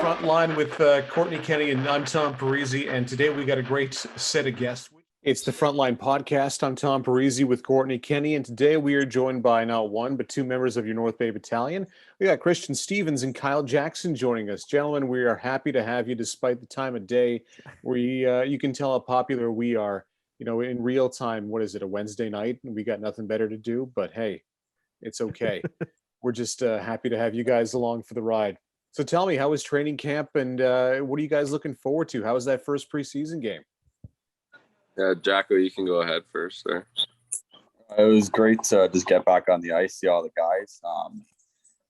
Frontline with Kortney Kenny, and I'm Tom Parisi, and today we got a great set of guests. It's the Frontline Podcast. I'm Tom Parisi with Kortney Kenny, and today we are joined by not one, but two members of your North Bay Battalion. We got Christian Stevens and Kyle Jackson joining us. Gentlemen, we are happy to have you despite the time of day where you can tell how popular we are. You know, in real time, what is it, a Wednesday night? And we got nothing better to do, but hey, it's okay. We're just happy to have you guys along for the ride. So tell me, how was training camp, and what are you guys looking forward to? How was that first preseason game? Yeah, Jacko, you can go ahead first there. It was great to just get back on the ice, see all the guys.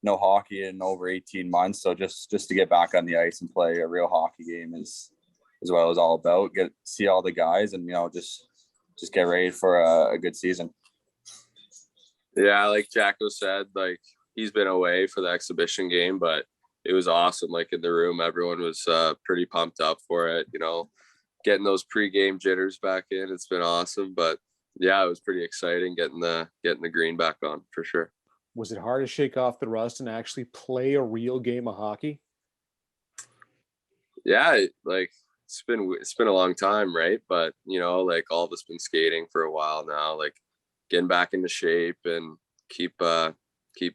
No hockey in over 18 months, so just to get back on the ice and play a real hockey game is what it was all about. See all the guys, and just get ready for a good season. Yeah, like Jacko said, like he's been away for the exhibition game, but it was awesome. Like in the room, everyone was pretty pumped up for it. Getting those pregame jitters back in, it's been awesome. But yeah, it was pretty exciting getting the green back on for sure. Was it hard to shake off the rust and actually play a real game of hockey? Yeah, it's been a long time, right? But like all of us been skating for a while now, like getting back into shape and keep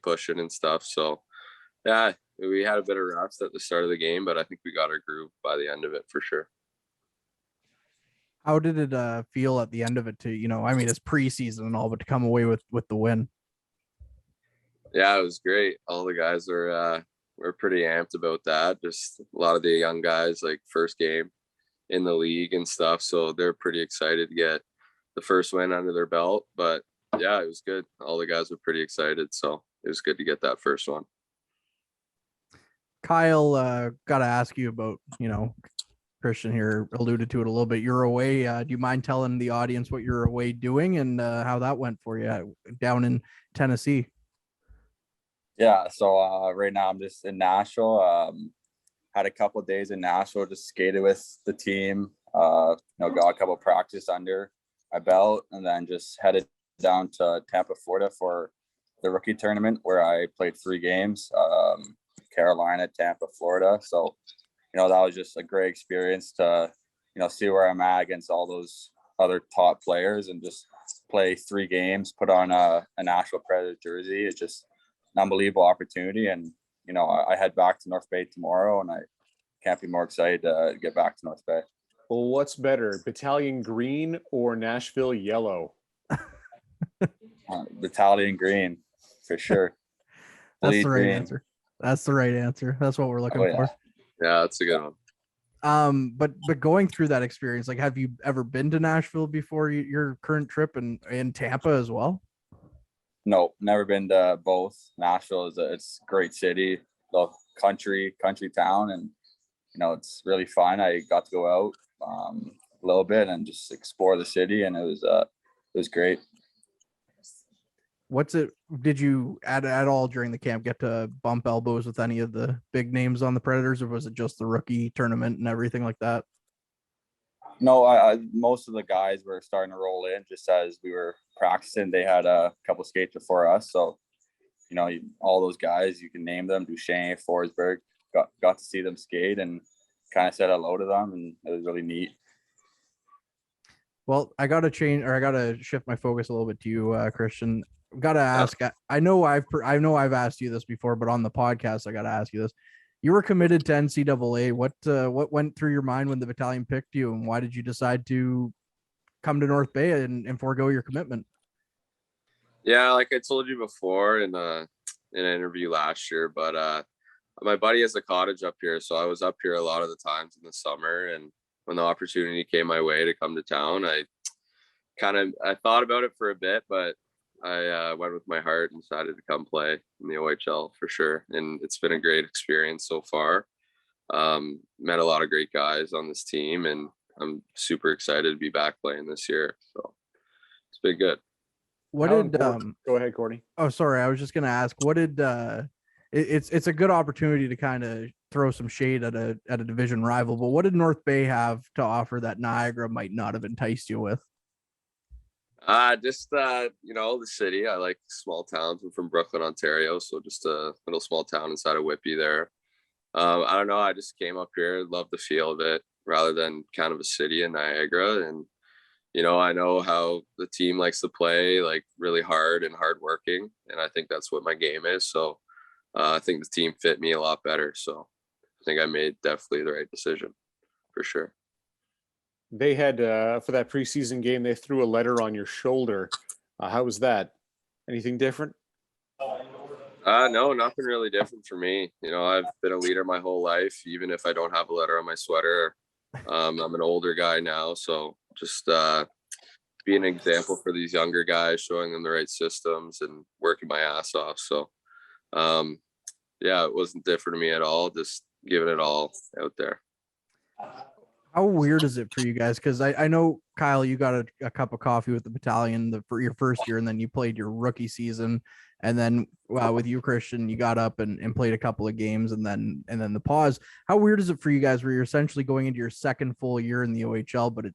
pushing and stuff. So yeah, we had a bit of rust at the start of the game, but I think we got our groove by the end of it for sure. How did it feel at the end of it to, it's preseason and all, but to come away with the win? Yeah, it was great. All the guys were pretty amped about that. Just a lot of the young guys, like first game in the league and stuff. So they're pretty excited to get the first win under their belt. But yeah, it was good. All the guys were pretty excited. So it was good to get that first one. Kyle, got to ask you about, Christian here alluded to it a little bit. You're away. Do you mind telling the audience what you're away doing and how that went for you down in Tennessee? Yeah, so right now I'm just in Nashville. Had a couple of days in Nashville, just skated with the team. Got a couple of practice under my belt, and then just headed down to Tampa, Florida for the rookie tournament where I played 3 games. Carolina, Tampa, Florida. So that was just a great experience to, see where I'm at against all those other top players and just play 3 games, put on a Nashville Predator jersey. It's just an unbelievable opportunity. And, I head back to North Bay tomorrow, and I can't be more excited to get back to North Bay. Well, what's better, Battalion green or Nashville yellow? Battalion green, for sure. That's the right answer. That's the right answer. That's what we're looking for. Yeah, that's a good one. But going through that experience, like, have you ever been to Nashville before your current trip, and in Tampa as well? No, never been to both. Nashville it's a great city, the country town, and it's really fun. I got to go out a little bit and just explore the city, and it was great. Did you at all during the camp get to bump elbows with any of the big names on the Predators, or was it just the rookie tournament and everything like that? No, most of the guys were starting to roll in just as we were practicing. They had a couple skates before us. So, all those guys, you can name them, Duchesne, Forsberg, got to see them skate and kind of said hello to them, and it was really neat. Well, I got to shift my focus a little bit to you, Christian. Got to ask. I know I've asked you this before, but on the podcast, I got to ask you this. You were committed to NCAA. What went through your mind when the Battalion picked you, and why did you decide to come to North Bay and forego your commitment? Yeah, like I told you before in an interview last year, but my buddy has a cottage up here, so I was up here a lot of the times in the summer. And when the opportunity came my way to come to town, I thought about it for a bit, but I went with my heart and decided to come play in the OHL for sure. And it's been a great experience so far. Met a lot of great guys on this team, and I'm super excited to be back playing this year. So it's been good. Go ahead, Kortney. Oh, sorry. I was just going to ask, it's a good opportunity to kind of throw some shade at a division rival, but what did North Bay have to offer that Niagara might not have enticed you with? Just the city. I like small towns. I'm from Brooklyn, Ontario, so just a little small town inside of Whitby there. I don't know. I just came up here, love the feel of it, rather than kind of a city in Niagara. And I know how the team likes to play, like really hard and hardworking, and I think that's what my game is. So I think the team fit me a lot better. So I think I made definitely the right decision for sure. They had for that preseason game, they threw a letter on your shoulder. How was that? Anything different? No, nothing really different for me. I've been a leader my whole life, even if I don't have a letter on my sweater. I'm an older guy now, so just be an example for these younger guys, showing them the right systems and working my ass off. So, it wasn't different to me at all. Just giving it all out there. How weird is it for you guys? Because I know, Kyle, you got a cup of coffee with the Battalion for your first year, and then you played your rookie season. And then with you, Christian, you got up and played a couple of games, and then the pause. How weird is it for you guys where you're essentially going into your second full year in the OHL, but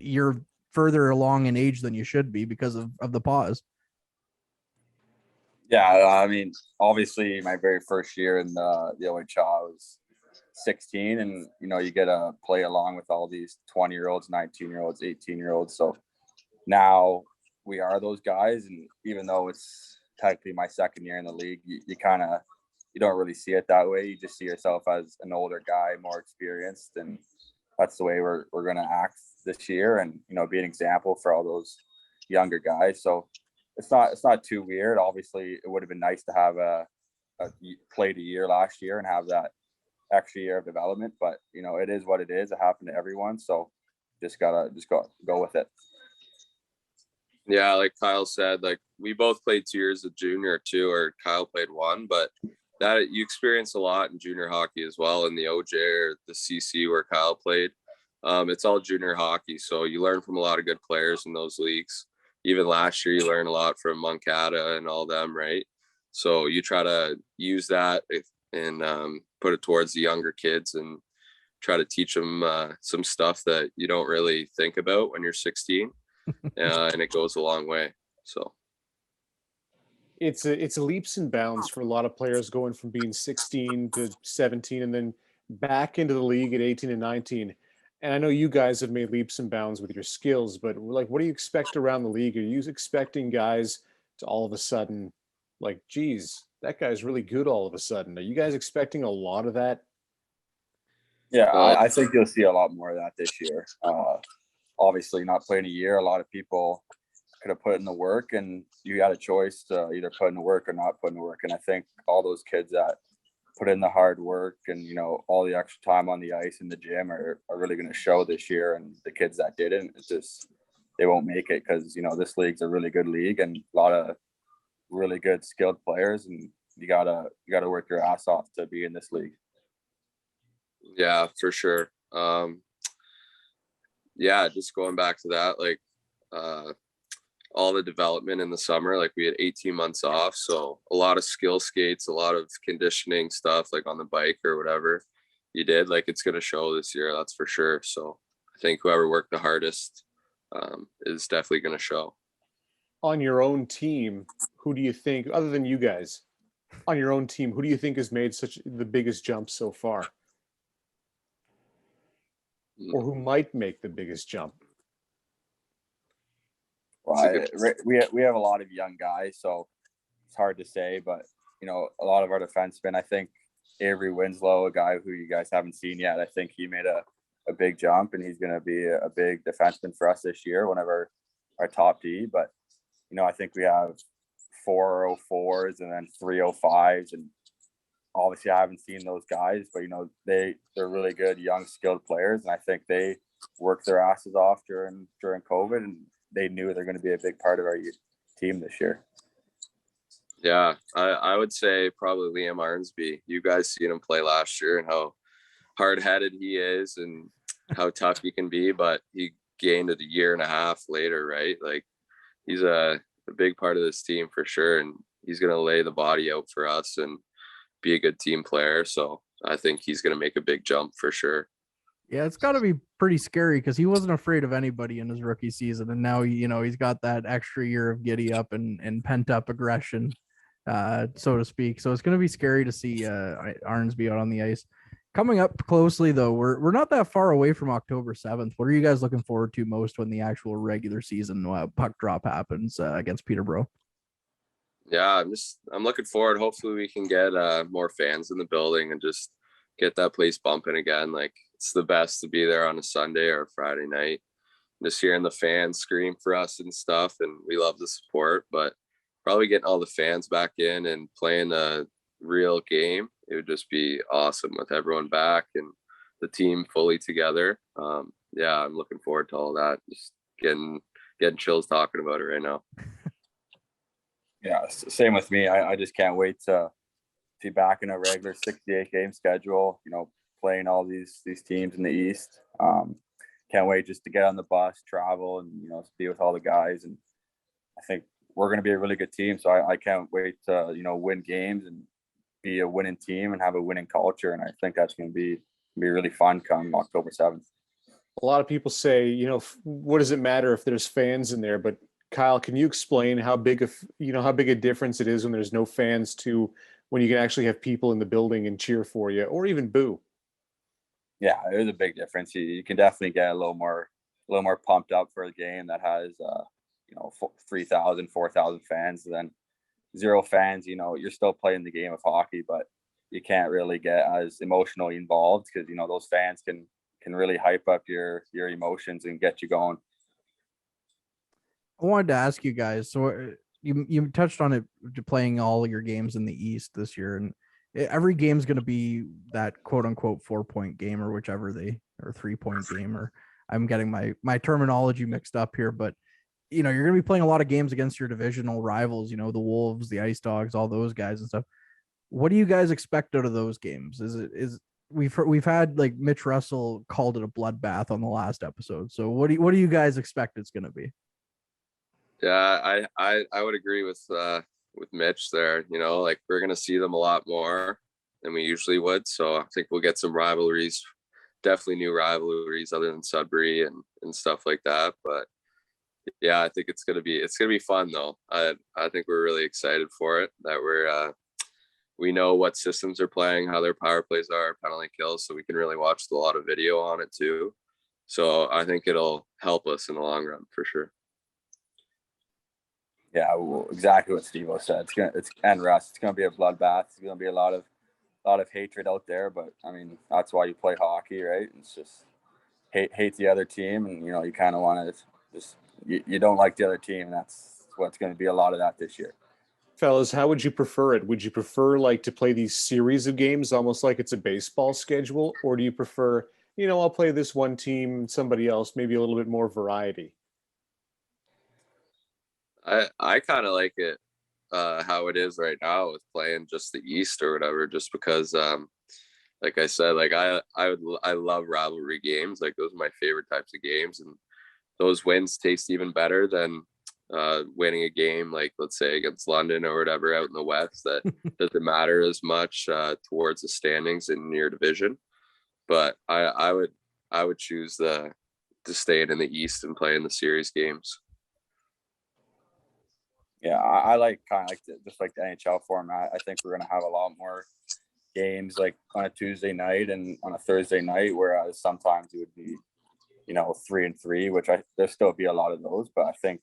you're further along in age than you should be because of the pause? Yeah, I mean, obviously my very first year in the OHL, I was 16, and you get to play along with all these 20-year-olds, 19-year-olds, 18-year-olds. So now we are those guys, and even though it's technically my second year in the league, you don't really see it that way. You just see yourself as an older guy, more experienced, and that's the way we're going to act this year, and be an example for all those younger guys. So it's not too weird. Obviously, it would have been nice to have played a year last year and have that extra year of development, but it is what it is. It happened to everyone, so just gotta go with it. Yeah, like Kyle said, like we both played 2 years of junior too, or Kyle played one, but that you experience a lot in junior hockey as well, in the OJ or the CC where Kyle played. It's all junior hockey, so you learn from a lot of good players in those leagues. Even last year, you learn a lot from Moncada and all them, right? So you try to use that and put it towards the younger kids and try to teach them some stuff that you don't really think about when you're 16. And it goes a long way. So It's a leaps and bounds for a lot of players going from being 16 to 17 and then back into the league at 18 and 19. And I know you guys have made leaps and bounds with your skills, but like, what do you expect around the league? Are you expecting guys to all of a sudden, like, geez, that guy's really good all of a sudden? Are you guys expecting a lot of that? Yeah, I think you'll see a lot more of that this year. Obviously, not playing a year, a lot of people could have put in the work, and you had a choice to either put in the work or not put in the work. And I think all those kids that put in the hard work and all the extra time on the ice in the gym are really going to show this year. And the kids that didn't, it's just they won't make it because this league's a really good league and a lot of really good skilled players, and you gotta work your ass off to be in this league. Yeah, for sure. Just going back to that, like all the development in the summer, like we had 18 months off, so a lot of skill skates, a lot of conditioning stuff, like on the bike or whatever you did, like it's going to show this year, that's for sure. So I think whoever worked the hardest is definitely going to show. On your own team, who do you think, other than you guys, on your own team, who do you think has made the biggest jump so far? Or who might make the biggest jump? Well, we have a lot of young guys, so it's hard to say, but a lot of our defensemen, I think Avery Winslow, a guy who you guys haven't seen yet, I think he made a big jump, and he's going to be a big defenseman for us this year, one of our top D. But I think we have 404s and then 305s, and obviously I haven't seen those guys, but they're really good young skilled players, and I think they worked their asses off during COVID, and they knew they're going to be a big part of our team this year. Yeah, I would say probably Liam Arnsby. You guys seen him play last year and how hard-headed he is and how tough he can be, but he gained it a year and a half later, right? Like he's a big part of this team for sure, and he's going to lay the body out for us and be a good team player. So I think he's going to make a big jump for sure. Yeah, it's got to be pretty scary because he wasn't afraid of anybody in his rookie season, and now he's got that extra year of giddy up and pent up aggression, so to speak. So it's going to be scary to see Arnsby out on the ice. Coming up closely though, we're not that far away from October 7th. What are you guys looking forward to most when the actual regular season puck drop happens against Peterborough? Yeah, I'm looking forward. Hopefully we can get more fans in the building and just get that place bumping again. Like, it's the best to be there on a Sunday or a Friday night, just hearing the fans scream for us and stuff. And we love the support, but probably getting all the fans back in and playing a real game, it would just be awesome with everyone back and the team fully together. Yeah, I'm looking forward to all that. Just getting chills talking about it right now. Yeah, same with me. I just can't wait to be back in a regular 68 game schedule, playing all these teams in the East. Can't wait just to get on the bus, travel, and, be with all the guys. And I think we're going to be a really good team. So I can't wait to, win games and be a winning team and have a winning culture. And I think that's going to be really fun come October 7th. A lot of people say, what does it matter if there's fans in there? But Kyle, can you explain how big a difference it is when there's no fans to when you can actually have people in the building and cheer for you or even boo? Yeah, there's a big difference. You can definitely get a little more pumped up for a game that has 3,000, 4,000 fans. Then 0 fans, you're still playing the game of hockey, but you can't really get as emotionally involved because those fans can really hype up your emotions and get you going. I wanted to ask you guys. So you touched on it, playing all your games in the East this year, and every game's going to be that quote unquote 4-point game or whichever or 3-point game, or I'm getting my terminology mixed up here, but you're going to be playing a lot of games against your divisional rivals, the Wolves, the Ice Dogs, all those guys and stuff. What do you guys expect out of those games? We've had, like, Mitch Russell called it a bloodbath on the last episode. So what do you guys expect it's going to be? Yeah, I would agree with Mitch there. Like, we're gonna see them a lot more than we usually would. So I think we'll get some rivalries, definitely new rivalries other than Sudbury and stuff like that. But yeah, I think it's gonna be fun though. I think we're really excited for it. That we know what systems are playing, how their power plays are, penalty kills, so we can really watch a lot of video on it too. So I think it'll help us in the long run for sure. Yeah, well, exactly what Steve-O said. It's Russ. It's gonna be a bloodbath. It's gonna be a lot of hatred out there. But I mean, that's why you play hockey, right? It's just hate the other team, and you kind of want to just you don't like the other team. And that's what's going to be a lot of that this year. Fellas, how would you prefer it? Would you prefer like to play these series of games almost like it's a baseball schedule, or do you prefer, I'll play this one team, somebody else, maybe a little bit more variety? I kind of like it how it is right now with playing just the East or whatever, just because like I said, like I love rivalry games. Like, those are my favorite types of games, and those wins taste even better than winning a game, like, let's say, against London or whatever out in the West, that doesn't matter as much towards the standings in your division. But I would choose to stay in the East and play in the series games. Yeah, I like kind of like just like the NHL format. I think we're going to have a lot more games like on a Tuesday night and on a Thursday night, whereas sometimes it would be 3-3, which there'll still be a lot of those, but I think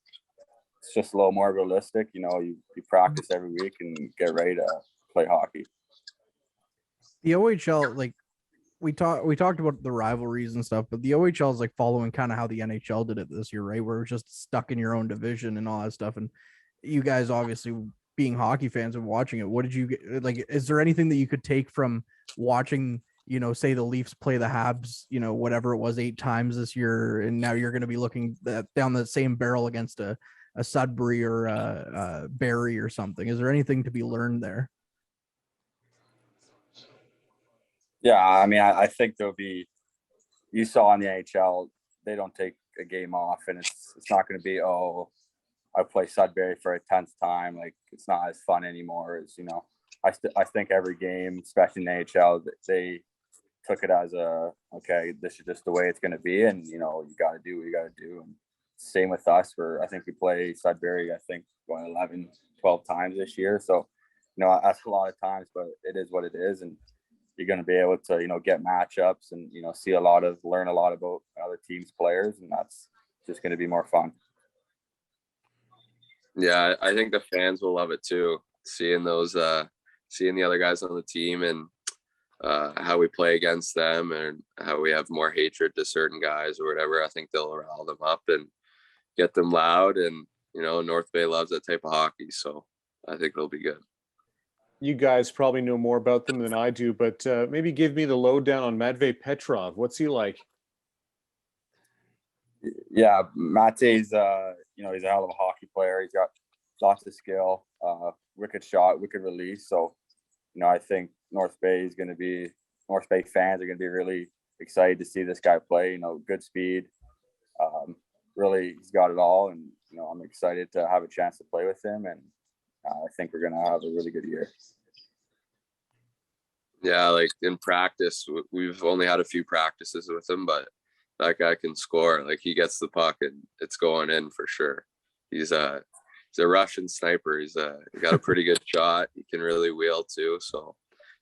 it's just a little more realistic. You practice every week and get ready to play hockey. The OHL, like, we talked about the rivalries and stuff, but the OHL is like following kind of how the NHL did it this year, right? Where it's just stuck in your own division and all that stuff. And you guys, obviously being hockey fans and watching it, what did you get? Like, is there anything that you could take from watching, say the Leafs play the Habs, whatever it was 8 times this year, and now you're going to be looking down the same barrel against a Sudbury or a Barrie or something? Is there anything to be learned there? Yeah, I mean, I think there'll be. You saw in the NHL, they don't take a game off, and it's not going to be, oh, I play Sudbury for a 10th time. Like, it's not as fun anymore as I think every game, especially in the NHL, they took it as okay, this is just the way it's going to be. And, you got to do what you got to do. And same with us, I think we play Sudbury, going 11, 12 times this year. So, that's a lot of times, but it is what it is. And you're going to be able to, get matchups and, learn a lot about other teams' players. And that's just going to be more fun. Yeah, I think the fans will love it too. Seeing the other guys on the team and how we play against them and how we have more hatred to certain guys or whatever. I think they'll rile them up and get them loud. And, North Bay loves that type of hockey. So I think they'll be good. You guys probably know more about them than I do, but maybe give me the lowdown on Matvei Petrov. What's he like? Yeah, Mate's, he's a hell of a hockey player. He's got lots of skill, wicked shot, wicked release. So, I think North Bay fans are going to be really excited to see this guy play. Good speed. Really, he's got it all. And, I'm excited to have a chance to play with him. And I think we're going to have a really good year. Yeah, like in practice, we've only had a few practices with him, but that guy can score. Like, he gets the puck and it's going in for sure. He's a Russian sniper. He got a pretty good shot. He can really wheel too. So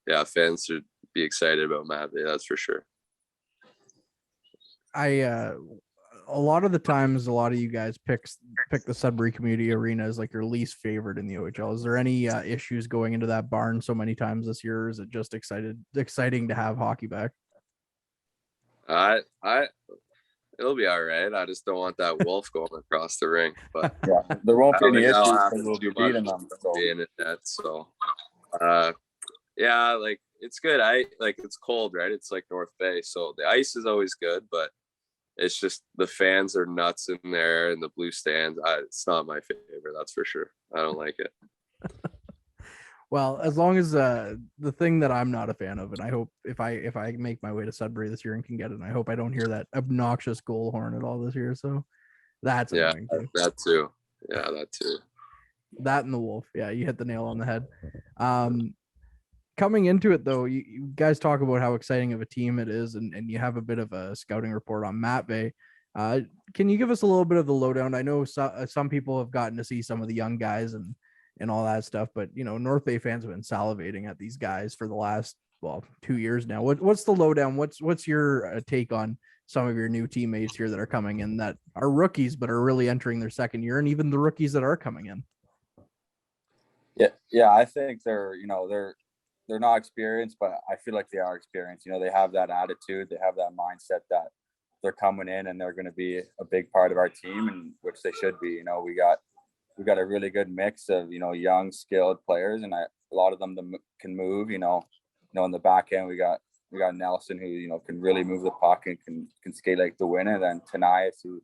yeah, fans should be excited about Matvei. That's for sure. A lot of the times, a lot of you guys pick the Sudbury Community Arena as like your least favorite in the OHL. Is there any issues going into that barn so many times this year? Or is it just exciting to have hockey back? It'll be all right. I just don't want that wolf going across the rink. But yeah, there won't be any issues because we'll be beating them. So yeah, like it's good. It's cold, right? It's like North Bay, so the ice is always good, but it's just the fans are nuts in there and the blue stands. It's not my favorite, that's for sure. I don't like it. Well, as long as the thing that I'm not a fan of, and I hope if I make my way to Sudbury this year and can get it, and I hope I don't hear that obnoxious goal horn at all this year. So that's annoying too. That too. Yeah, that too. That and the wolf. Yeah, you hit the nail on the head. Coming into it though, you guys talk about how exciting of a team it is, and you have a bit of a scouting report on Matvei. Can you give us a little bit of the lowdown? I know some people have gotten to see some of the young guys and all that stuff, but North Bay fans have been salivating at these guys for the last 2 years now. What's the lowdown? What's your take on some of your new teammates here that are coming in that are rookies but are really entering their second year, and even the rookies that are coming in? Yeah, I think they're not experienced, but I feel like they are experienced. They have that attitude, they have that mindset that they're coming in and they're going to be a big part of our team, and which they should be. We got a really good mix of young, skilled players, and a lot of them can move. In the back end we got Nelson, who can really move the puck and can skate like the winner. Then Tanias, who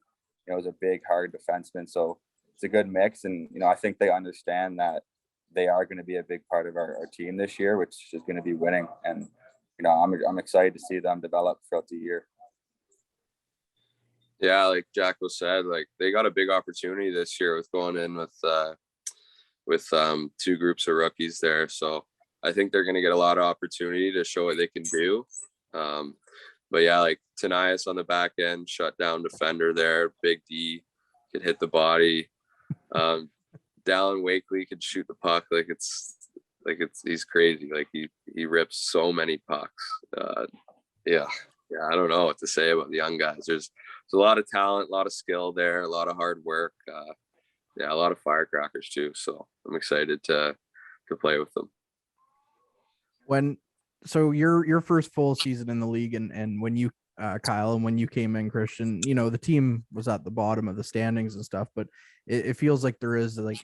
is a big, hard defenseman. So it's a good mix, and I think they understand that they are going to be a big part of our team this year, which is going to be winning. And I'm excited to see them develop throughout the year. Yeah, like Jacko said, like they got a big opportunity this year with going in with two groups of rookies there. So I think they're going to get a lot of opportunity to show what they can do. But yeah, like Tanias on the back end, shut down defender there, big D, could hit the body. Dallin Wakely could shoot the puck he's crazy. Like he rips so many pucks. Yeah, I don't know what to say about the young guys. There's a lot of talent, a lot of skill there, a lot of hard work. A lot of firecrackers too. So I'm excited to play with them. So your first full season in the league, and when you Kyle, and when you came in, Christian, the team was at the bottom of the standings and stuff, but it feels like there is like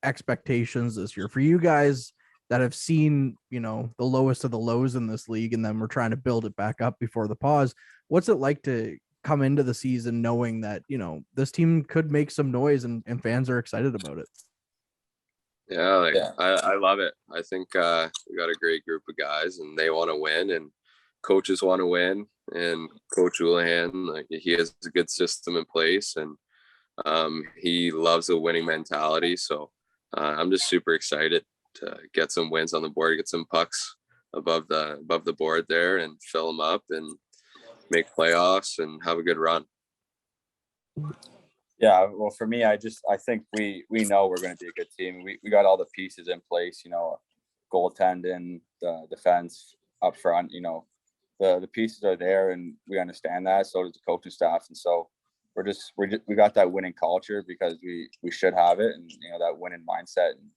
expectations this year for you guys that have seen the lowest of the lows in this league, and then we're trying to build it back up before the pause. What's it like to come into the season knowing that this team could make some noise and fans are excited about it? I love it. I think we got a great group of guys, and they want to win, and coaches want to win, and Coach Houlihan, he has a good system in place, and he loves a winning mentality. So I'm just super excited to get some wins on the board, get some pucks above the board there and fill them up and make playoffs and have a good run. Yeah, well, for me, I think we know we're going to be a good team. We got all the pieces in place, goaltending, the defense up front, the pieces are there, and we understand that. So does the coaching staff, and so we got that winning culture because we should have it, and that winning mindset. And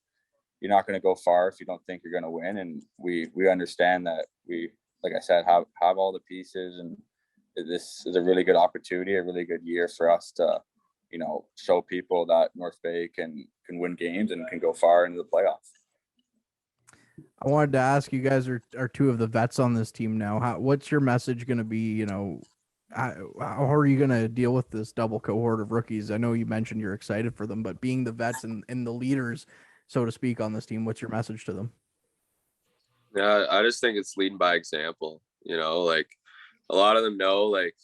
you're not going to go far if you don't think you're going to win. And we understand that we, like I said, have all the pieces, and this is a really good opportunity, a really good year for us to, show people that North Bay can win games and can go far into the playoffs. I wanted to ask, you guys are two of the vets on this team now. What's your message going to be? How are you going to deal with this double cohort of rookies? I know you mentioned you're excited for them, but being the vets and the leaders, so to speak, on this team, what's your message to them? Yeah, I just think it's leading by example. Like a lot of them know, like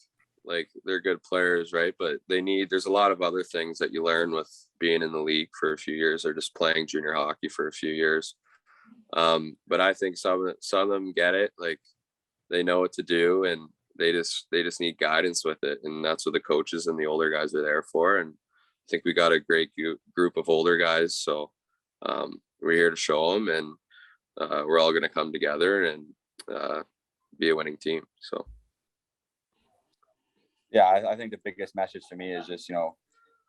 they're good players, right? But there's a lot of other things that you learn with being in the league for a few years or just playing junior hockey for a few years. But I think some of them get it, like they know what to do, and they just need guidance with it. And that's what the coaches and the older guys are there for. And I think we got a great group of older guys. So we're here to show them, and we're all going to come together and be a winning team. So. Yeah, I think the biggest message to me is just,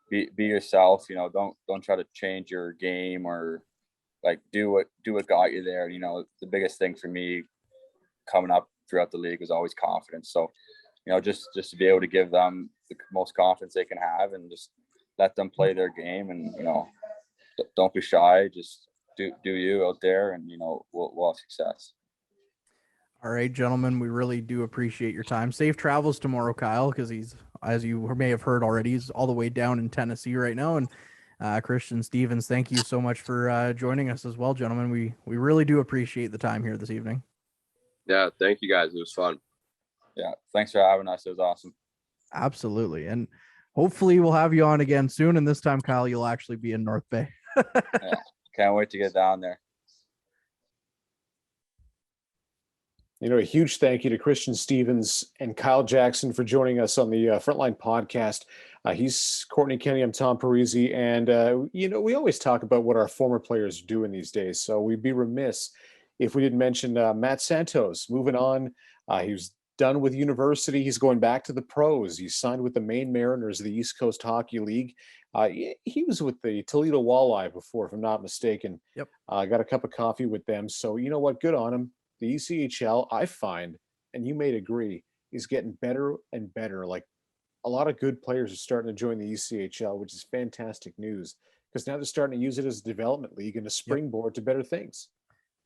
be yourself, don't try to change your game or like do what got you there. The biggest thing for me coming up throughout the league was always confidence. So, just to be able to give them the most confidence they can have and just let them play their game and, don't be shy, just do you out there and, we'll have success. All right, gentlemen, we really do appreciate your time. Safe travels tomorrow, Kyle, because he's, as you may have heard already, he's all the way down in Tennessee right now. And Christian Stevens, thank you so much for joining us as well, gentlemen. We really do appreciate the time here this evening. Yeah, thank you guys. It was fun. Yeah, thanks for having us. It was awesome. Absolutely. And hopefully we'll have you on again soon. And this time, Kyle, you'll actually be in North Bay. Yeah, can't wait to get down there. A huge thank you to Christian Stevens and Kyle Jackson for joining us on the Frontline Podcast. He's Kortney Kenny. I'm Tom Parisi. And, we always talk about what our former players are doing these days. So we'd be remiss if we didn't mention Matt Santos moving on. He was done with university. He's going back to the pros. He's signed with the Maine Mariners of the East Coast Hockey League. He was with the Toledo Walleye before, if I'm not mistaken. Yep. Got a cup of coffee with them. So you know what? Good on him. The ECHL, I find, and you may agree, is getting better and better. Like a lot of good players are starting to join the ECHL, which is fantastic news because now they're starting to use it as a development league and a springboard to better things.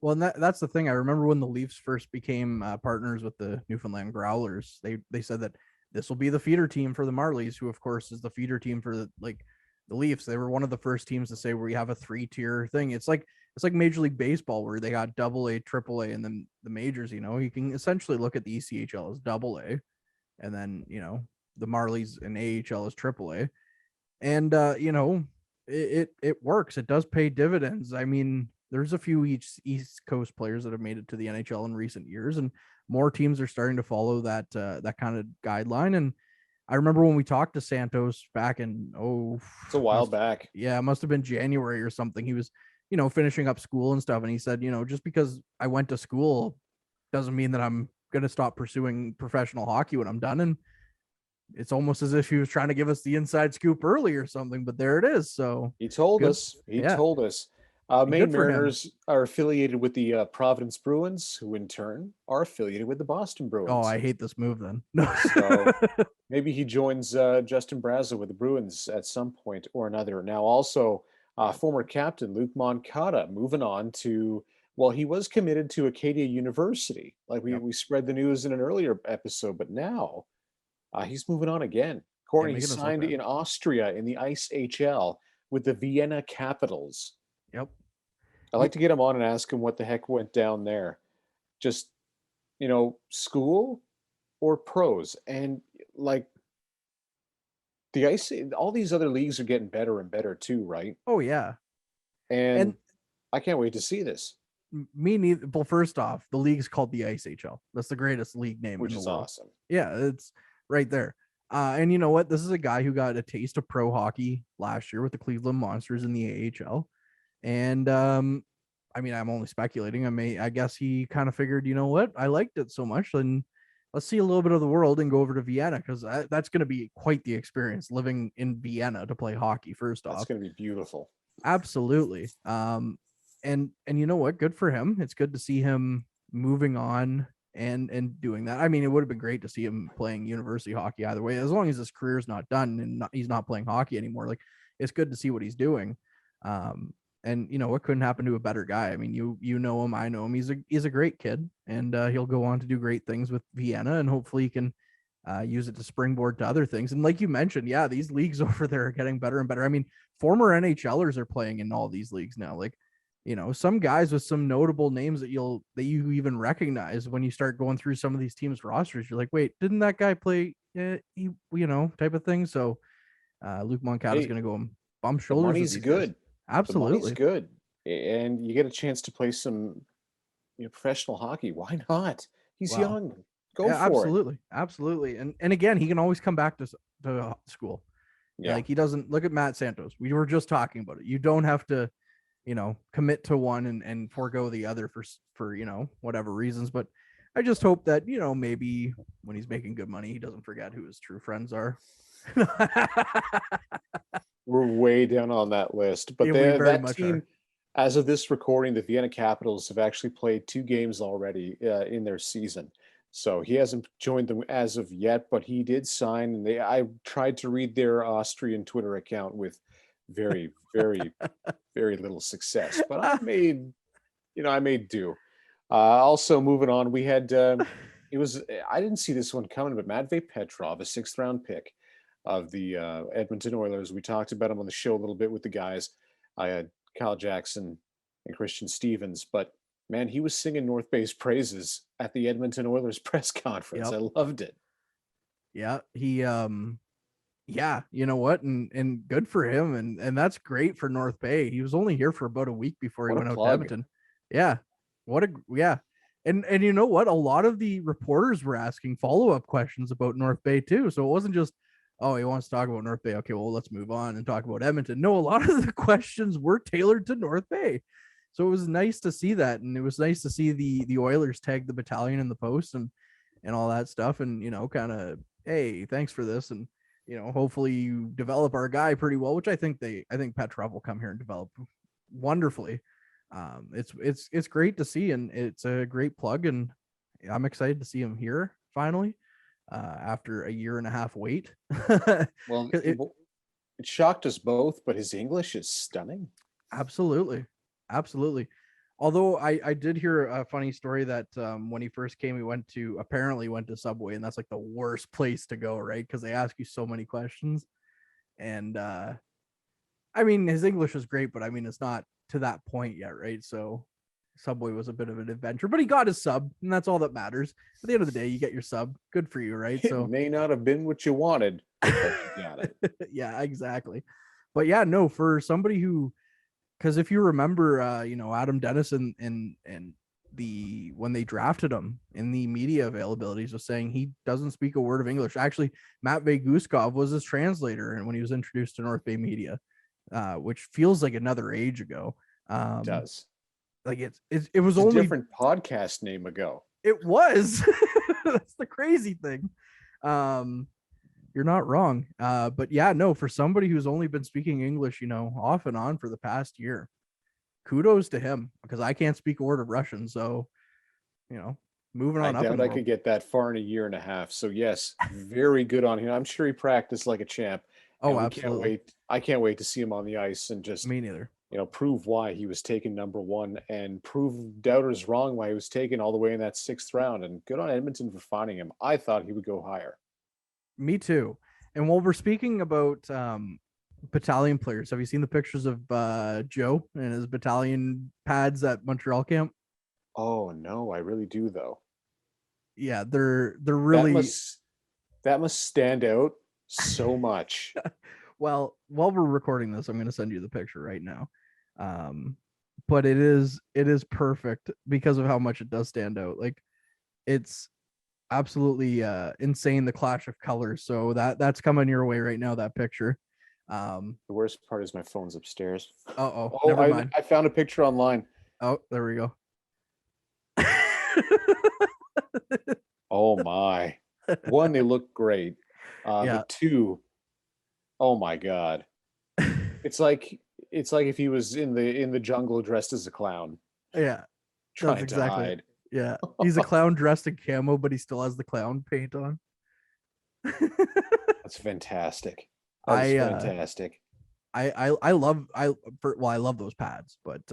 Well, and that's the thing. I remember when the Leafs first became partners with the Newfoundland Growlers, they said that this will be the feeder team for the Marlies, who of course is the feeder team for the Leafs. They were one of the first teams to say we have a 3-tier thing. It's like Major League Baseball where they got AA, AAA, and then the majors. You can essentially look at the ECHL as AA, and then the Marlies and AHL as AAA, and it works. It does pay dividends. I mean, there's a few East Coast players that have made it to the NHL in recent years, and more teams are starting to follow that kind of guideline. And I remember when we talked to Santos back in it's a while back. Yeah, it must have been January or something. He was finishing up school and stuff, and he said, just because I went to school doesn't mean that I'm gonna stop pursuing professional hockey when I'm done. And it's almost as if he was trying to give us the inside scoop early or something, but there it is. So he told us. Maine Mariners are affiliated with the Providence Bruins, who in turn are affiliated with the Boston Bruins. Oh, I hate this move then. So maybe he joins Justin Brazeau with the Bruins at some point or another. Now also former captain Luke Moncada moving on to, well, he was committed to Acadia University. Like we spread the news in an earlier episode, but now he's moving on again. Kortney signed in Austria in the Ice HL with the Vienna Capitals. Yep. I'd like to get him on and ask him what the heck went down there. Just, school or pros. And like the ice, all these other leagues are getting better and better too, right? Oh, yeah. And I can't wait to see this. Me neither. Well, first off, the league's called the ICHL. That's the greatest league name which in the is world. awesome. Yeah, it's right there. And you know what? This is a guy who got a taste of pro hockey last year with the Cleveland Monsters in the AHL. And I mean, I'm only speculating. I guess he kind of figured, you know what? I liked it so much, then let's see a little bit of the world and go over to Vienna, because that's going to be quite the experience living in Vienna to play hockey. First off, That's going to be beautiful. absolutely. And you know what? Good for him. It's good to see him moving on and doing that. I mean, it would have been great to see him playing university hockey either way, as long as his career's not done and he's not playing hockey anymore. Like, it's good to see what he's doing. And you know what couldn't happen to a better guy. I mean, you know him, I know him. He's a great kid, and he'll go on to do great things with Vienna, and hopefully he can use it to springboard to other things. And like you mentioned, yeah, these leagues over there are getting better and better. I mean, former NHLers are playing in all these leagues now. Like, you know, some guys with some notable names that you even recognize when you start going through some of these teams' rosters. You're like, wait, didn't that guy play? Type of thing. So Luke Moncada's going to go and bump shoulders. The money's good. Guys. Absolutely, the money's good, and you get a chance to play some, professional hockey. Why not? He's young. Go for it. Absolutely. And again, he can always come back to school. Yeah. Like, he doesn't look at Matt Santos. We were just talking about it. You don't have to, commit to one and forego the other for whatever reasons. But I just hope that, maybe when he's making good money, he doesn't forget who his true friends are. We're way down on that list, but that team, as of this recording, the Vienna Capitals have actually played 2 games already in their season. So he hasn't joined them as of yet, but he did sign. And I tried to read their Austrian Twitter account with very, very, very little success, but I made do. Also moving on, we had, I didn't see this one coming, but Matvei Petrov, a 6th round pick of the Edmonton Oilers. We talked about him on the show a little bit with the guys. I had Kyle Jackson and Christian Stevens, but man, he was singing North Bay's praises at the Edmonton Oilers press conference. Yep. I loved it. Yeah, he you know what, and good for him, and that's great for North Bay. He was only here for about a week before he went out to Edmonton. Yeah, and you know what, a lot of the reporters were asking follow-up questions about North Bay too, so it wasn't just, oh, he wants to talk about North Bay. Okay, well, let's move on and talk about Edmonton. No, a lot of the questions were tailored to North Bay. So it was nice to see that. And it was nice to see the Oilers tag the Battalion in the post and all that stuff. And, kind of, hey, thanks for this. And, hopefully you develop our guy pretty well, which I think Petrov will come here and develop wonderfully. It's great to see. And it's a great plug. And I'm excited to see him here finally. After a 1.5 year wait. Well, it shocked us both, but his English is stunning. Absolutely. Although I did hear a funny story that when he first came, he apparently went to Subway, and that's like the worst place to go, right? Because they ask you so many questions. And I mean, his English is great, but I mean, it's not to that point yet, right? So Subway was a bit of an adventure, but he got his sub, and that's all that matters. At the end of the day, you get your sub. Good for you, right? So it may not have been what you wanted, but you got it. Yeah, exactly. But yeah, no, for somebody who, because if you remember, Adam Dennis and when they drafted him in the media availabilities was saying he doesn't speak a word of English. Actually, Matvei Guskov was his translator, and when he was introduced to North Bay media, which feels like another age ago. It does. Like it was only a different podcast name ago. It was. That's the crazy thing. You're not wrong. But yeah, no, for somebody who's only been speaking English, off and on for the past year, kudos to him, because I can't speak a word of Russian. So, moving on. I doubt I could get that far in a 1.5 years. So yes, very good on him. I'm sure he practiced like a champ. Oh, absolutely. I can't wait to see him on the ice and just me neither. Prove why he was taken number 1 and prove doubters wrong why he was taken all the way in that 6th round. And good on Edmonton for finding him. I thought he would go higher. Me too. And while we're speaking about Battalion players, have you seen the pictures of Joe and his Battalion pads at Montreal camp? Oh no, I really do though. Yeah, they're really that must stand out so much. Well, while we're recording this, I'm going to send you the picture right now. but it is perfect because of how much it does stand out. Like it's absolutely insane, the clash of colors. So that's coming your way right now, that picture. The worst part is my phone's upstairs. Oh, never mind. I found a picture online. Oh, there we go. Oh my. One, they look great. Yeah. But two, oh my God. It's like if he was in the jungle dressed as a clown. Yeah. Trying That's to exactly. hide. Yeah. He's a clown dressed in camo, but he still has the clown paint on. That's fantastic. That's fantastic. I love those pads, but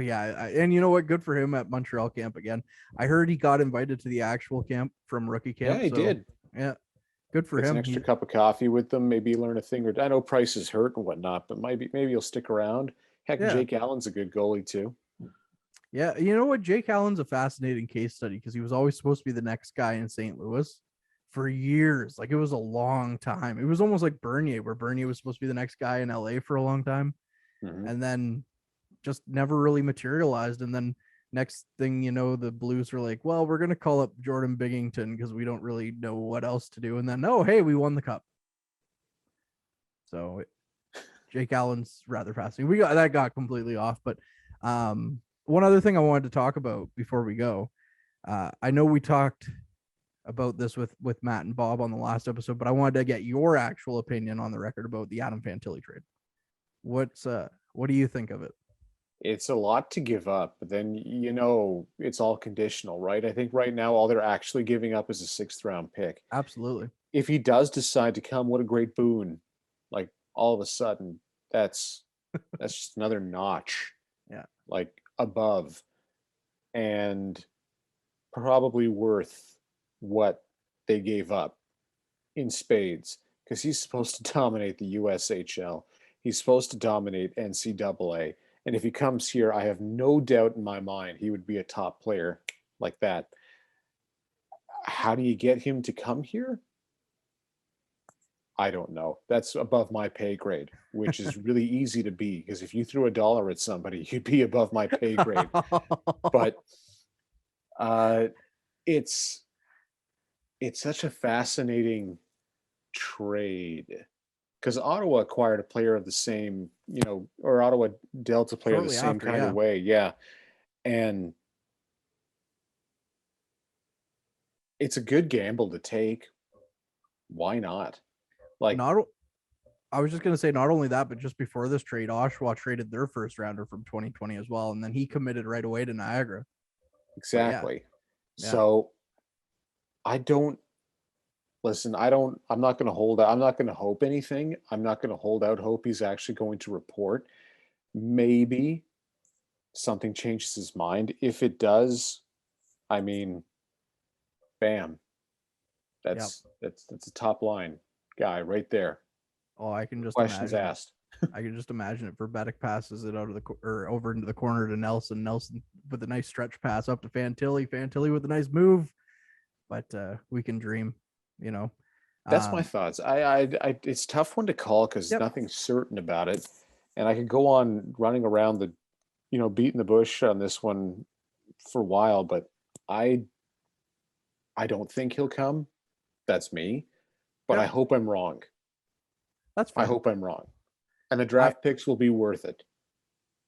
yeah, and you know what? Good for him at Montreal camp again. I heard he got invited to the actual camp from rookie camp. Yeah, he did. Yeah, good for Gets him. an extra cup of coffee with them. Maybe learn a thing or I know prices hurt and whatnot, but maybe he'll stick around. Heck, Yeah. Jake Allen's a good goalie too. Yeah, you know what? Jake Allen's a fascinating case study because he was always supposed to be the next guy in St. Louis for years. Like it was a long time. It was almost like Bernier, where Bernier was supposed to be the next guy in LA for a long time, and then just never really materialized. And then next thing you know, the Blues were like, well, we're going to call up Jordan Binnington because we don't really know what else to do. And then, oh, hey, we won the cup. So Jake Allen's rather fascinating. That got completely off. But one other thing I wanted to talk about before we go, I know we talked about this with Matt and Bob on the last episode, but I wanted to get your actual opinion on the record about the Adam Fantilli trade. What do you think of it? It's a lot to give up, but then it's all conditional, right? I think right now all they're actually giving up is a 6th round pick. Absolutely. If he does decide to come, what a great boon. Like all of a sudden, that's just another notch. Yeah. Like above and probably worth what they gave up in spades, because he's supposed to dominate the USHL. He's supposed to dominate NCAA. And if he comes here, I have no doubt in my mind he would be a top player like that. How do you get him to come here? I don't know. That's above my pay grade, which is really easy to be, because if you threw $1 at somebody, you'd be above my pay grade. But it's such a fascinating trade, because Ottawa acquired a player of the same, or Ottawa dealt a player Shortly the same after, kind of way. Yeah. And it's a good gamble to take. Why not? Like, I was just going to say, not only that, but just before this trade, Oshawa traded their first rounder from 2020 as well. And then he committed right away to Niagara. Exactly. Yeah. So I'm not going to hold out. I'm not going to hope anything. I'm not going to hold out hope he's actually going to report. Maybe something changes his mind. If it does, I mean, bam. That's a top line guy right there. Oh, I can just Questions imagine. asked. I can just imagine it. Verbetic passes it out of or over into the corner to Nelson. Nelson with a nice stretch pass up to Fantilli. Fantilli with a nice move. But we can dream, That's my thoughts. I it's a tough one to call because nothing's certain about it, and I could go on running around beating the bush on this one for a while, but I don't think he'll come. That's me, but I hope I'm wrong. That's fine. I hope I'm wrong, and the draft picks will be worth it.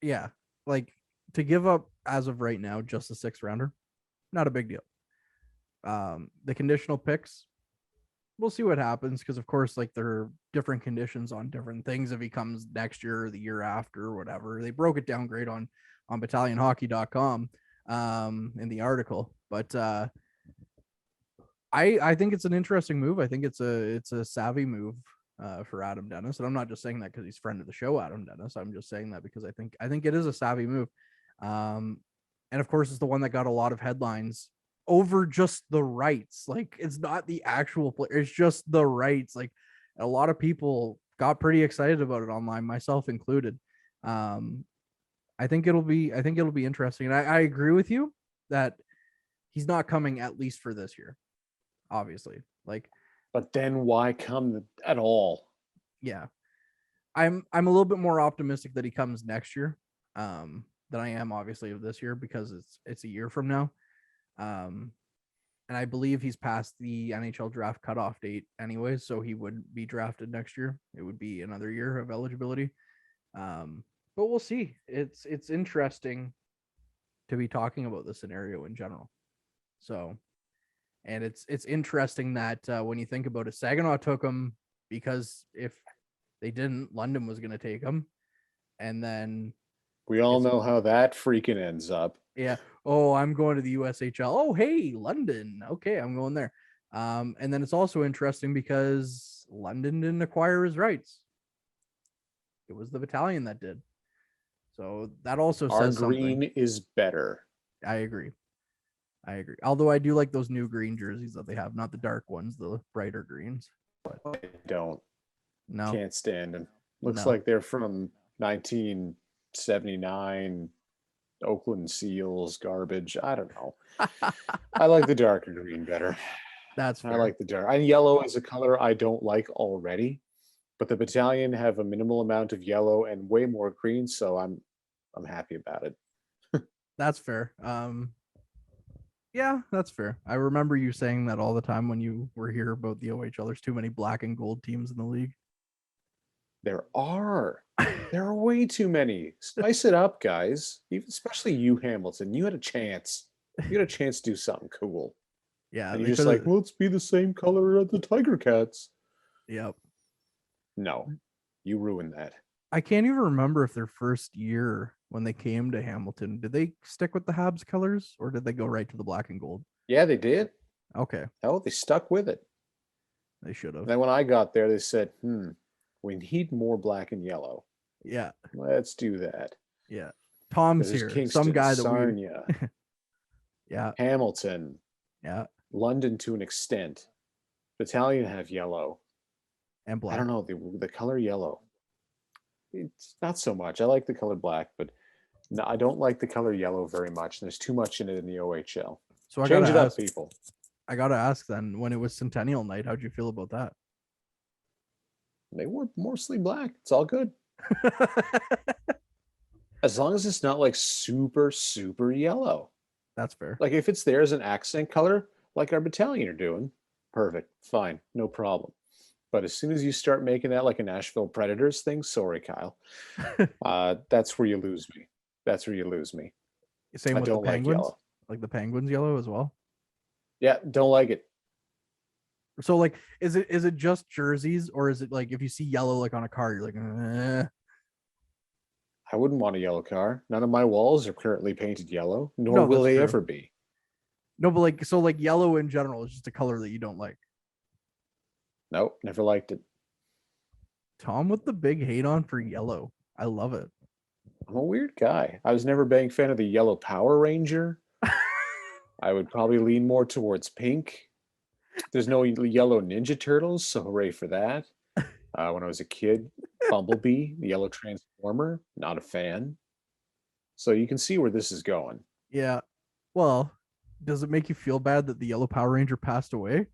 Yeah, like to give up as of right now just a 6th rounder, not a big deal. The conditional picks, we'll see what happens, because of course, like, there are different conditions on different things if he comes next year or the year after or whatever. They broke it down great on battalionhockey.com in the article, but I think it's an interesting move. I think it's a savvy move for Adam Dennis, and I'm not just saying that because he's friend of the show, Adam Dennis. I'm just saying that because I think it is a savvy move, and of course, it's the one that got a lot of headlines over just the rights. Like, it's not the actual player, it's just the rights. Like, a lot of people got pretty excited about it online, myself included. I think it'll be interesting, and I agree with you that he's not coming at least for this year, obviously. Like, but then why come at all? Yeah, I'm a little bit more optimistic that he comes next year. than I am obviously of this year because it's a year from now. And I believe he's past the NHL draft cutoff date anyway, so he would be drafted next year. It would be another year of eligibility. But we'll see. It's interesting to be talking about the scenario in general. So, and it's interesting that when you think about it, Saginaw took him because if they didn't, London was going to take him. And then we all know how that freaking ends up. Yeah. Oh, I'm going to the USHL. Oh, hey, London. Okay, I'm going there. And then it's also interesting because London didn't acquire his rights. It was the Battalion that did. So that also says our green something. Is better. I agree. Although I do like those new green jerseys that they have, not the dark ones, the brighter greens. But I don't. No. Can't stand them. Looks like they're from 1979. Oakland Seals garbage. I don't know. I like the darker green better. That's fair. I like the dark. And yellow is a color I don't like already, but the Battalion have a minimal amount of yellow and way more green, so I'm happy about it. That's fair. Yeah, that's fair. I remember you saying that all the time when you were here about the OHL. There's too many black and gold teams in the league. There are way too many. Spice it up, guys. Especially you, Hamilton. You had a chance. You had a chance to do something cool. Yeah. And you're just like, let's be the same color as the Tiger Cats. Yep. No, you ruined that. I can't even remember if their first year when they came to Hamilton, did they stick with the Habs colors or did they go right to the black and gold? Yeah, they did. Okay. Hell, they stuck with it. They should have. Then when I got there, they said, we need more black and yellow. Yeah. Let's do that. Yeah. Tom's here. Kingston, some guy that Sarnia. Yeah. Hamilton. Yeah. London to an extent. Battalion have yellow. And black. I don't know. The color yellow. It's not so much. I like the color black, but no, I don't like the color yellow very much. There's too much in it in the OHL. So Change it up, people. I gotta ask then, when it was Centennial Night, how'd you feel about that? They were mostly black. It's all good. As long as it's not like super, super yellow. That's fair. Like if it's there as an accent color, like our Battalion are doing, perfect, fine, no problem. But as soon as you start making that like a Nashville Predators thing, sorry, Kyle. That's where you lose me. Same with the Penguins? Like the Penguins yellow as well? Yeah, don't like it. So like, is it just jerseys, or is it like if you see yellow like on a car, you're like, I wouldn't want a yellow car. None of my walls are currently painted yellow, nor will they ever be. No, but like, so like yellow in general is just a color that you don't like. Nope, never liked it. Tom with the big hate on for yellow. I love it. I'm a weird guy. I was never a big fan of the yellow Power Ranger. I would probably lean more towards pink. There's no yellow Ninja Turtles, so hooray for that. When I was a kid, Bumblebee, the yellow Transformer, not a fan. So you can see where this is going. Yeah. Well, does it make you feel bad that the yellow Power Ranger passed away?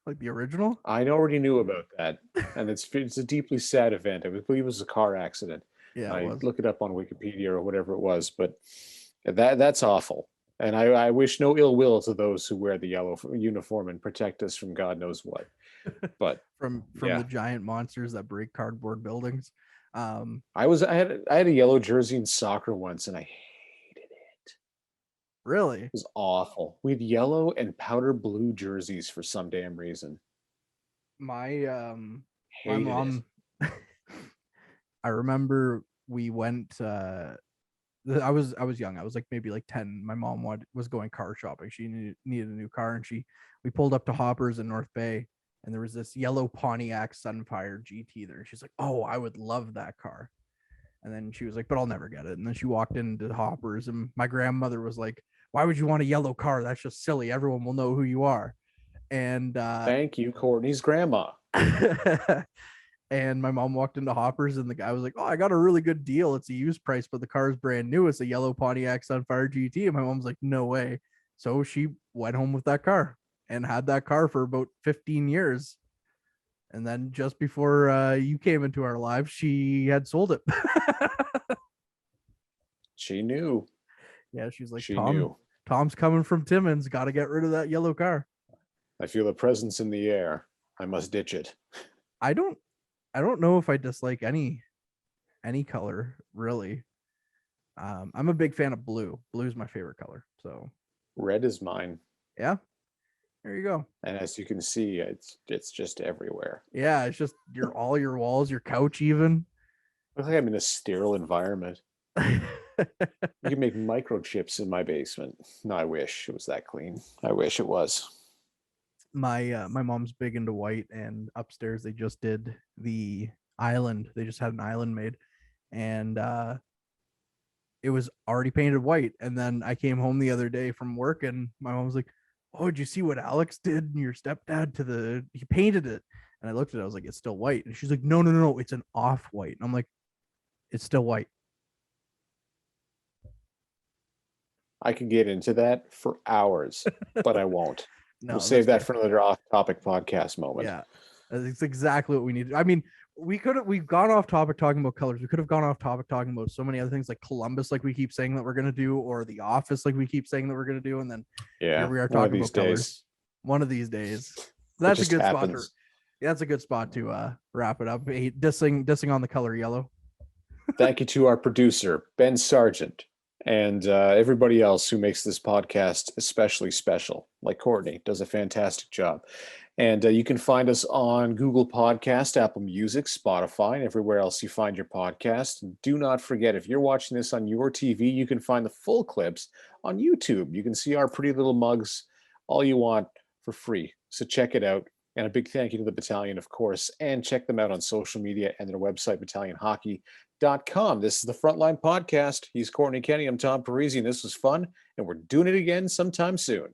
Like the original? I already knew about that. And it's a deeply sad event. I believe it was a car accident. Yeah. I look it up on Wikipedia or whatever it was, but that's awful. And I wish no ill will to those who wear the yellow uniform and protect us from God knows what. But from the giant monsters that break cardboard buildings. I had a yellow jersey in soccer once, and I hated it. Really? It was awful. We had yellow and powder blue jerseys for some damn reason. My mom. I remember we went. I was young. I was like maybe like 10. My mom was going car shopping. She needed a new car, and we pulled up to Hoppers in North Bay, and there was this yellow Pontiac Sunfire GT there. She's like, "Oh, I would love that car." And then she was like, "But I'll never get it." And then she walked into Hoppers, and my grandmother was like, "Why would you want a yellow car? That's just silly. Everyone will know who you are." And thank you, Kortney's grandma. And my mom walked into Hoppers, and the guy was like, "Oh, I got a really good deal. It's a used price, but the car is brand new. It's a yellow Pontiac Sunfire GT." And my mom's like, "No way." So she went home with that car and had that car for about 15 years. And then just before you came into our lives, she had sold it. She knew. Yeah, she's like, She knew. Tom's coming from Timmins. Got to get rid of that yellow car. I feel a presence in the air. I must ditch it. I don't know if I dislike any color really. I'm a big fan of blue. Blue is my favorite color. So red is mine. Yeah, there you go. And as you can see, it's just everywhere. Yeah, it's just all your walls, your couch, even. I think I'm in a sterile environment. You can make microchips in my basement. No, I wish it was that clean. I wish it was. My mom's big into white, and upstairs they just did the island. They just had an island made, and it was already painted white. And then I came home the other day from work, and my mom was like, "Oh, did you see what Alex did? Your stepdad he painted it." And I looked at it, I was like, "It's still white." And she's like, No, it's an off-white. And I'm like, "It's still white." I could get into that for hours, but I won't. No, we'll save that for another off-topic podcast moment. Yeah, it's exactly what we need. I mean, we've gone off topic talking about colors. We could have gone off topic talking about so many other things, like Columbus, like we keep saying that we're going to do, or The Office, like we keep saying that we're going to do. And then here we are talking about colors. One of these days. That's a good spot. That's a good spot to wrap it up. Dissing on the color yellow. Thank you to our producer, Ben Sargent, and everybody else who makes this podcast especially special, like Kortney, does a fantastic job. And you can find us on Google Podcast, Apple Music, Spotify, and everywhere else you find your podcast. And do not forget, if you're watching this on your TV, you can find the full clips on YouTube. You can see our pretty little mugs, all you want, for free. So check it out. And a big thank you to the Battalion, of course, and check them out on social media and their website, battalionhockey.com. This is the Frontline Podcast. He's Kortney Kenny. I'm Tom Parisi, and this was fun, and we're doing it again sometime soon.